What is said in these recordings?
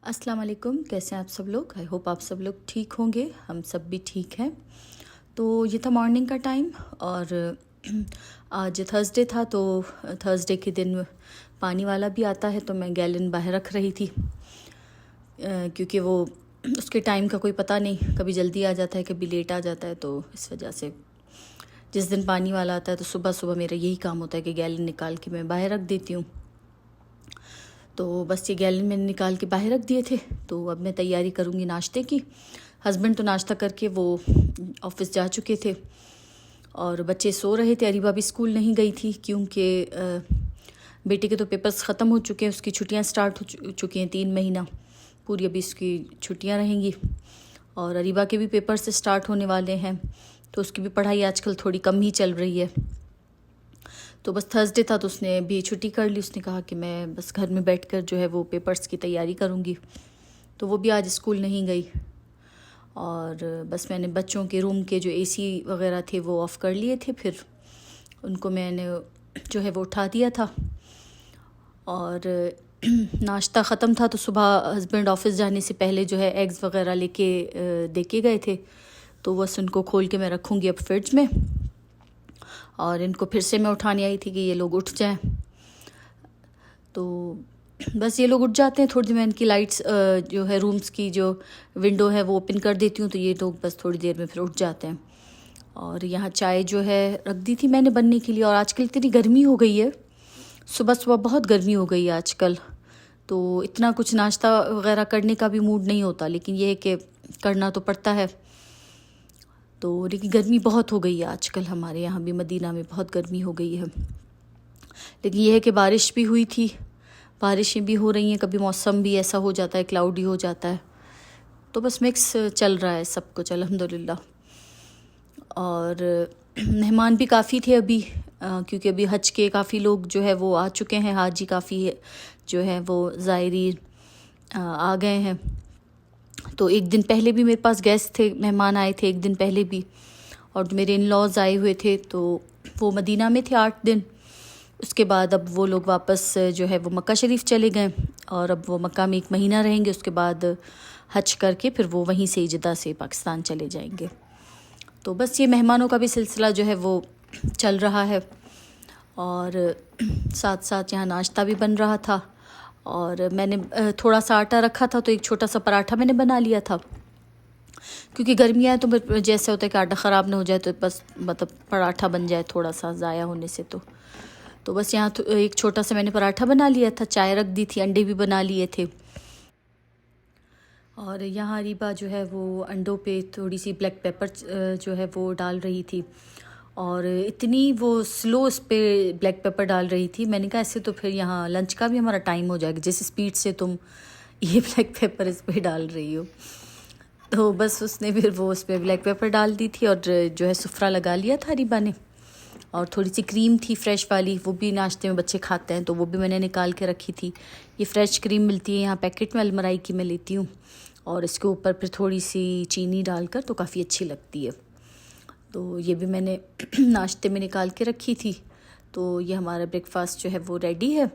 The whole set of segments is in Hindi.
अस्सलाम वालेकुम। कैसे हैं आप सब लोग? आई होप आप सब लोग ठीक होंगे। हम सब भी ठीक हैं। तो ये था मॉर्निंग का टाइम और आज थर्सडे था, तो थर्सडे के दिन पानी वाला भी आता है, तो मैं गैलन बाहर रख रही थी क्योंकि वो उसके टाइम का कोई पता नहीं, कभी जल्दी आ जाता है कभी लेट आ जाता है। तो इस वजह से जिस दिन पानी वाला आता है तो सुबह सुबह मेरा यही काम होता है कि गैलन निकाल के मैं बाहर रख देती हूँ। तो बस ये गैलन मैंने निकाल के बाहर रख दिए थे। तो अब मैं तैयारी करूँगी नाश्ते की। हस्बैंड तो नाश्ता करके वो ऑफिस जा चुके थे और बच्चे सो रहे थे। अरीबा भी स्कूल नहीं गई थी क्योंकि बेटे के तो पेपर्स ख़त्म हो चुके हैं, उसकी छुट्टियां स्टार्ट हो चुकी हैं। 3 महीना पूरी अभी उसकी छुट्टियां रहेंगी और अरीबा के भी पेपर से स्टार्ट होने वाले हैं, तो उसकी भी पढ़ाई आजकल थोड़ी कम ही चल रही है। तो बस थर्सडे था तो उसने भी छुट्टी कर ली। उसने कहा कि मैं बस घर में बैठकर जो है वो पेपर्स की तैयारी करूँगी, तो वो भी आज स्कूल नहीं गई। और बस मैंने बच्चों के रूम के जो एसी वगैरह थे वो ऑफ़ कर लिए थे, फिर उनको मैंने जो है वो उठा दिया था। और नाश्ता ख़त्म था तो सुबह हस्बैंड ऑफिस जाने से पहले जो है एग्स वगैरह लेके दे के गए थे, तो बस उनको खोल के मैं रखूँगी अब फ्रिज में। और इनको फिर से मैं उठाने आई थी कि ये लोग उठ जाएं। तो बस ये लोग उठ जाते हैं, थोड़ी देर में इनकी लाइट्स जो है रूम्स की जो विंडो है वो ओपन कर देती हूँ, तो ये लोग बस थोड़ी देर में फिर उठ जाते हैं। और यहाँ चाय जो है रख दी थी मैंने बनने के लिए। और आजकल इतनी गर्मी हो गई है, सुबह सुबह बहुत गर्मी हो गई है आजकल, तो इतना कुछ नाश्ता वगैरह करने का भी मूड नहीं होता, लेकिन ये है कि करना तो पड़ता है। तो लेकिन गर्मी बहुत हो गई है आजकल, हमारे यहाँ भी मदीना में बहुत गर्मी हो गई है। लेकिन यह है कि बारिश भी हुई थी, बारिशें भी हो रही हैं, कभी मौसम भी ऐसा हो जाता है क्लाउडी हो जाता है, तो बस मिक्स चल रहा है सब कुछ अल्हम्दुलिल्लाह। और मेहमान भी काफ़ी थे अभी क्योंकि अभी हज के काफ़ी लोग जो है वो आ चुके हैं, हाजी काफ़ी जो है वो ज़ायरीन आ गए हैं। तो एक दिन पहले भी मेरे पास गेस्ट थे, मेहमान आए थे एक दिन पहले भी, और मेरे इन लॉज आए हुए थे, तो वो मदीना में थे 8 दिन। उसके बाद अब वो लोग वापस जो है वो मक्का शरीफ चले गए और अब वो मक्का में 1 महीना रहेंगे। उसके बाद हज करके फिर वो वहीं से जद्दा से पाकिस्तान चले जाएंगे। तो बस ये मेहमानों का भी सिलसिला जो है वो चल रहा है। और साथ साथ यहाँ नाश्ता भी बन रहा था और मैंने थोड़ा सा आटा रखा था, तो एक छोटा सा पराठा मैंने बना लिया था क्योंकि गर्मियाँ हैं, तो जैसे होता है कि आटा ख़राब ना हो जाए, तो बस मतलब पराठा बन जाए थोड़ा सा ज़ाया होने से। तो बस यहाँ एक छोटा सा मैंने पराठा बना लिया था, चाय रख दी थी, अंडे भी बना लिए थे। और यहाँ रीबा जो है वो अंडों पे थोड़ी सी ब्लैक पेपर जो है वो डाल रही थी, और इतनी वो स्लो इस पे ब्लैक पेपर डाल रही थी। मैंने कहा ऐसे तो फिर यहाँ लंच का भी हमारा टाइम हो जाएगा, जिस स्पीड से तुम ये ब्लैक पेपर इस पर डाल रही हो। तो बस उसने फिर वो उस पर ब्लैक पेपर डाल दी थी और जो है सुफरा लगा लिया था रीबा ने। और थोड़ी सी क्रीम थी फ्रेश वाली, वो भी नाश्ते में बच्चे खाते हैं, तो वो भी मैंने निकाल के रखी थी। ये फ्रेश क्रीम मिलती है यहाँ पैकेट में, अलमराई की मैं लेती हूँ, और इसके ऊपर फिर थोड़ी सी चीनी डालकर तो काफ़ी अच्छी लगती है। तो ये भी मैंने नाश्ते में निकाल के रखी थी। तो ये हमारा ब्रेकफास्ट जो है वो रेडी है।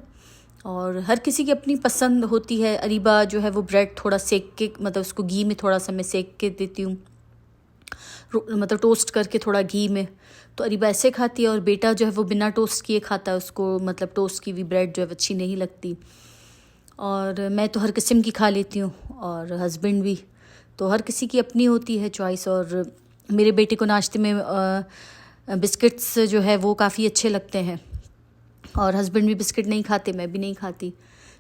और हर किसी की अपनी पसंद होती है। अरीबा जो है वो ब्रेड थोड़ा सेक के, मतलब उसको घी में थोड़ा सा मैं सेक के देती हूँ, मतलब टोस्ट करके थोड़ा घी में, तो अरीबा ऐसे खाती है। और बेटा जो है वो बिना टोस्ट किए खाता है, उसको मतलब टोस्ट की हुई ब्रेड जो है अच्छी नहीं लगती। और मैं तो हर किस्म की खा लेती हूँ और हस्बैंड भी, तो हर किसी की अपनी होती है चॉइस। और मेरे बेटे को नाश्ते में बिस्किट्स जो है वो काफ़ी अच्छे लगते हैं, और हस्बैंड भी बिस्किट नहीं खाते, मैं भी नहीं खाती।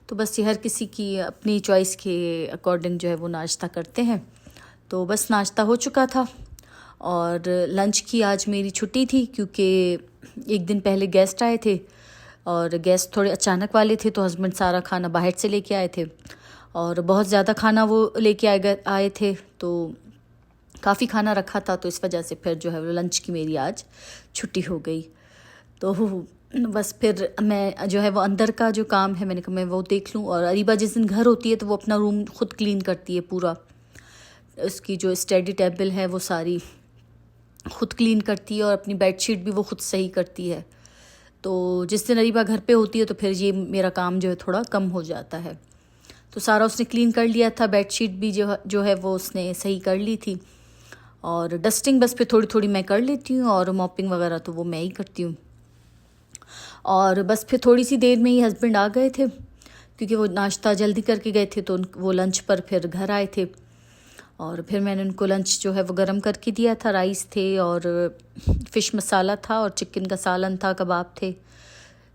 तो बस ये हर किसी की अपनी चॉइस के अकॉर्डिंग जो है वो नाश्ता करते हैं। तो बस नाश्ता हो चुका था और लंच की आज मेरी छुट्टी थी क्योंकि एक दिन पहले गेस्ट आए थे, और गेस्ट थोड़े अचानक वाले थे, तो हस्बैंड सारा खाना बाहर से लेके आए थे और बहुत ज़्यादा खाना वो लेके आए थे, तो काफ़ी खाना रखा था, तो इस वजह से फिर जो है वो लंच की मेरी आज छुट्टी हो गई। तो बस फिर मैं जो है वो अंदर का जो काम है मैंने कहा मैं वो देख लूँ। और अरीबा जिस दिन घर होती है तो वो अपना रूम खुद क्लीन करती है पूरा, उसकी जो स्टडी टेबल है वो सारी खुद क्लीन करती है, और अपनी बेडशीट भी वो खुद सही करती है। तो जिस दिन अरीबा घर पे होती है तो फिर ये मेरा काम जो है थोड़ा कम हो जाता है। तो सारा उसने क्लीन कर लिया था, बेडशीट भी जो है वो उसने सही कर ली थी, और डस्टिंग बस फिर थोड़ी थोड़ी मैं कर लेती हूँ, और मॉपिंग वगैरह तो वो मैं ही करती हूँ। और बस फिर थोड़ी सी देर में ही हस्बैंड आ गए थे, क्योंकि वो नाश्ता जल्दी करके गए थे, तो वो लंच पर फिर घर आए थे। और फिर मैंने उनको लंच जो है वो गरम करके दिया था, राइस थे और फ़िश मसाला था और चिकन का सालन था, कबाब थे।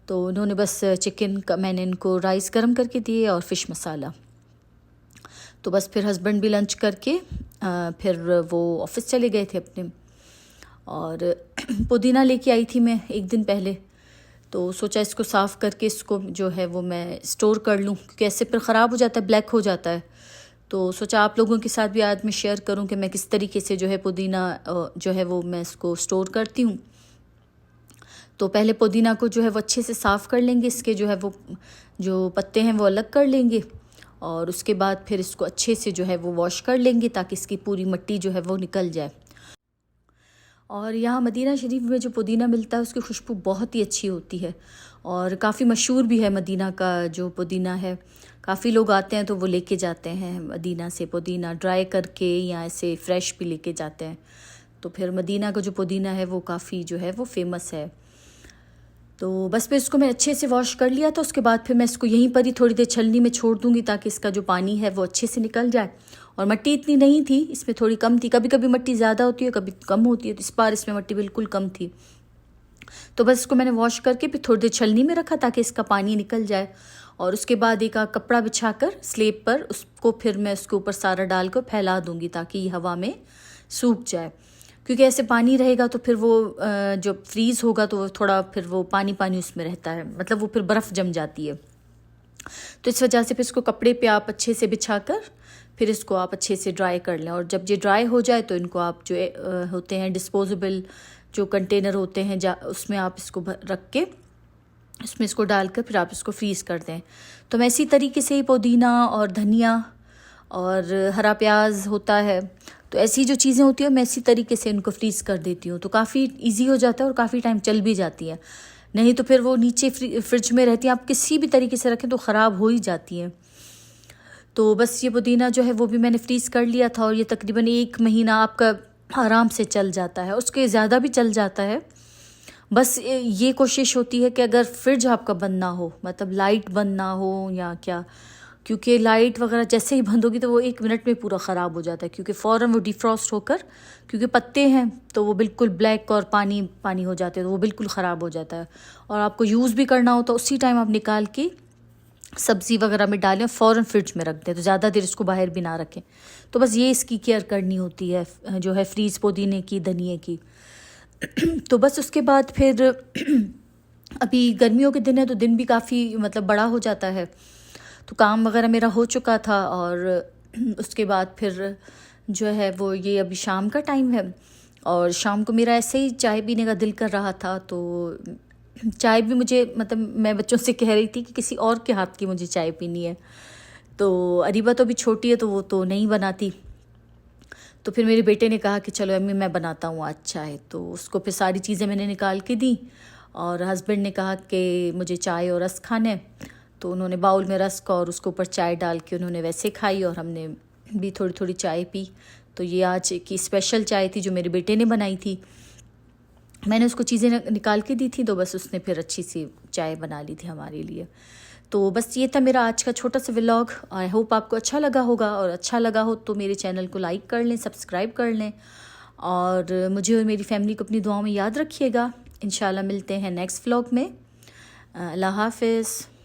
तो उन्होंने बस चिकन का, मैंने इनको राइस गरम करके दिए और फ़िश मसाला। तो बस फिर हस्बैंड भी लंच करके फिर वो ऑफ़िस चले गए थे अपने। और पुदीना लेके आई थी मैं एक दिन पहले, तो सोचा इसको साफ़ करके इसको जो है वो मैं स्टोर कर लूँ, क्योंकि ऐसे फिर ख़राब हो जाता है, ब्लैक हो जाता है। तो सोचा आप लोगों के साथ भी आज मैं शेयर करूं कि मैं किस तरीके से जो है पुदीना जो है वो मैं इसको स्टोर करती हूँ। तो पहले पुदीना को जो है वो अच्छे से साफ़ कर लेंगे, इसके जो है वो जो पत्ते हैं वो अलग कर लेंगे, और उसके बाद फिर इसको अच्छे से जो है वो वॉश कर लेंगे, ताकि इसकी पूरी मिट्टी जो है वो निकल जाए। और यहाँ मदीना शरीफ में जो पुदीना मिलता है उसकी खुशबू बहुत ही अच्छी होती है, और काफ़ी मशहूर भी है मदीना का जो पुदीना है। काफ़ी लोग आते हैं तो वो लेके जाते हैं मदीना से पुदीना, ड्राई करके या ऐसे फ्रेश भी लेके जाते हैं। तो फिर मदीना का जो पुदीना है वो काफ़ी जो है वो फेमस है। तो बस फिर इसको मैं अच्छे से वॉश कर लिया था। उसके बाद फिर मैं इसको यहीं पर ही थोड़ी देर छलनी में छोड़ दूँगी, ताकि इसका जो पानी है वो अच्छे से निकल जाए। और मिट्टी इतनी नहीं थी इसमें, थोड़ी कम थी, कभी कभी मिट्टी ज़्यादा होती है कभी कम होती है, तो इस बार इसमें मिट्टी बिल्कुल कम थी। तो बस इसको मैंने वॉश करके फिर थोड़ी देर छलनी में रखा, ताकि इसका पानी निकल जाए। और उसके बाद एक कपड़ा बिछाकर स्लेब पर उसको फिर मैं उसके ऊपर सारा डाल कर फैला दूँगी, ताकि ये हवा में सूख जाए। क्योंकि ऐसे पानी रहेगा तो फिर वो जो फ्रीज़ होगा तो वो थोड़ा फिर वो पानी पानी उसमें रहता है, मतलब वो फिर बर्फ़ जम जाती है। तो इस वजह से फिर इसको कपड़े पे आप अच्छे से बिछाकर फिर इसको आप अच्छे से ड्राई कर लें। और जब ये ड्राई हो जाए तो इनको आप जो होते हैं डिस्पोजेबल जो कंटेनर होते हैं उसमें आप इसको रख के उसमें इसको डालकर फिर आप इसको फ्रीज़ कर दें। तो मैं इसी तरीके से ही पुदीना और धनिया और हरा प्याज होता है, तो ऐसी जो चीज़ें होती हैं मैं इसी तरीके से इनको फ्रीज़ कर देती हूँ। तो काफ़ी इजी हो जाता है और काफ़ी टाइम चल भी जाती है। नहीं तो फिर वो नीचे फ्रिज में रहती हैं, आप किसी भी तरीके से रखें तो ख़राब हो ही जाती हैं। तो बस ये पुदीना जो है वो भी मैंने फ्रीज़ कर लिया था, और ये तकरीबन 1 महीना आपका आराम से चल जाता है, उसके ज़्यादा भी चल जाता है। बस ये कोशिश होती है कि अगर फ्रिज आपका बंद ना हो, मतलब लाइट बंद ना हो या क्या, क्योंकि लाइट वगैरह जैसे ही बंद होगी तो वो 1 मिनट में पूरा ख़राब हो जाता है, क्योंकि फ़ौरन वो डिफ्रॉस्ट होकर, क्योंकि पत्ते हैं तो वो बिल्कुल ब्लैक और पानी पानी हो जाते हैं, तो वो बिल्कुल ख़राब हो जाता है। और आपको यूज़ भी करना हो तो उसी टाइम आप निकाल के सब्ज़ी वगैरह में डालें, फ़ौरन फ्रिज में रख दें, तो ज़्यादा देर इसको बाहर भी ना रखें। तो बस ये इसकी केयर करनी होती है जो है फ्रीज़ पुदीने की, धनिए की। तो बस उसके बाद फिर अभी गर्मियों के दिन है तो दिन भी काफ़ी मतलब बड़ा हो जाता है, तो काम वगैरह मेरा हो चुका था। और उसके बाद फिर जो है वो ये अभी शाम का टाइम है, और शाम को मेरा ऐसे ही चाय पीने का दिल कर रहा था। तो चाय भी मुझे, मतलब मैं बच्चों से कह रही थी कि किसी और के हाथ की मुझे चाय पीनी है। तो अरीबा तो अभी छोटी है तो वो तो नहीं बनाती, तो फिर मेरे बेटे ने कहा कि चलो अम्मी मैं बनाता हूँ आज चाय। तो उसको फिर सारी चीज़ें मैंने निकाल के दी, और हस्बैंड ने कहा कि मुझे चाय और रस्क खाना है, तो उन्होंने बाउल में रस्क और उसके ऊपर चाय डाल के उन्होंने वैसे खाई, और हमने भी थोड़ी थोड़ी चाय पी। तो ये आज की स्पेशल चाय थी जो मेरे बेटे ने बनाई थी। मैंने उसको चीज़ें निकाल के दी थी, तो बस उसने फिर अच्छी सी चाय बना ली थी हमारे लिए। तो बस ये था मेरा आज का छोटा सा व्लॉग। आई होप आपको अच्छा लगा होगा, और अच्छा लगा हो तो मेरे चैनल को लाइक कर लें, सब्सक्राइब कर लें, और मुझे और मेरी फैमिली को अपनी दुआओं में याद रखिएगा। इंशाल्लाह मिलते हैं नेक्स्ट व्लॉग में। अल्लाह हाफ़िज़।